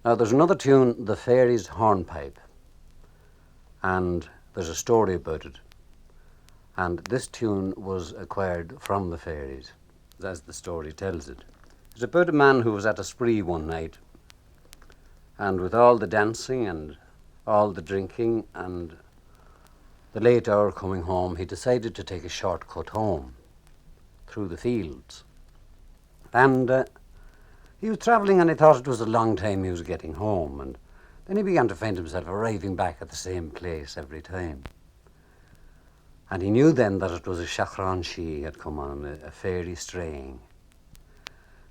Now there's another tune, the Fairies Hornpipe, and there's a story about it. And this tune was acquired from the fairies, as the story tells it. It's about a man who was at a spree one night, and with all the dancing and all the drinking and the late hour coming home, he decided to take a shortcut home through the fields. And he was travelling, and he thought it was a long time he was getting home, and then he began to find himself arriving back at the same place every time. And he knew then that it was a chachran she had come on, a fairy straying.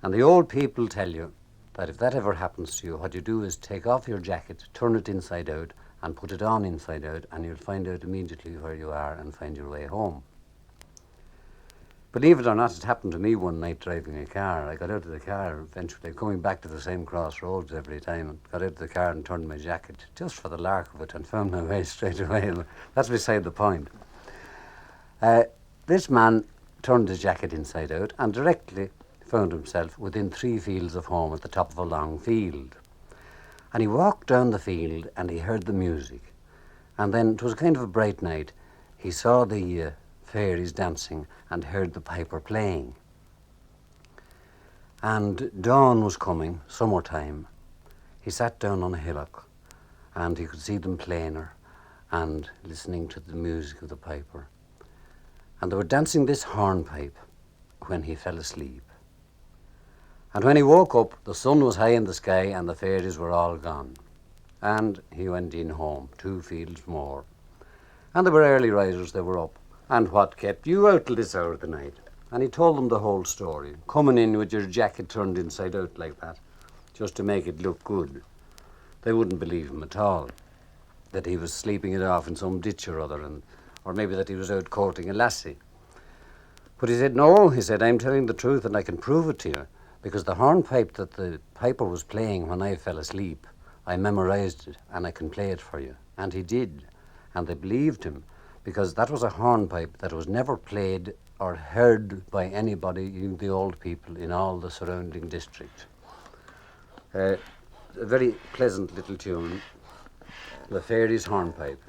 And the old people tell you that if that ever happens to you, what you do is take off your jacket, turn it inside out, and put it on inside out, and you'll find out immediately where you are and find your way home. Believe it or not, it happened to me one night driving a car. I got out of the car, eventually coming back to the same crossroads every time, and got out of the car and turned my jacket, just for the lark of it, and found my way straight away. That's beside the point. This man turned his jacket inside out and directly found himself within 3 fields of home at the top of a long field. And he walked down the field and he heard the music. And then it was kind of a bright night. He saw the fairies dancing and heard the piper playing. And dawn was coming, summertime. He sat down on a hillock and he could see them plainer and listening to the music of the piper. And they were dancing this hornpipe when he fell asleep. And when he woke up, the sun was high in the sky and the fairies were all gone. And he went in home, 2 fields more. And they were early risers, they were up. And what kept you out till this hour of the night? And he told them the whole story, coming in with your jacket turned inside out like that, just to make it look good. They wouldn't believe him at all, that he was sleeping it off in some ditch or other, or maybe that he was out courting a lassie. But he said, no, he said, I'm telling the truth and I can prove it to you, because the hornpipe that the piper was playing when I fell asleep, I memorized it and I can play it for you. And he did, and they believed him, because that was a hornpipe that was never played or heard by anybody, even the old people, in all the surrounding district. A very pleasant little tune, the Fairies Hornpipe.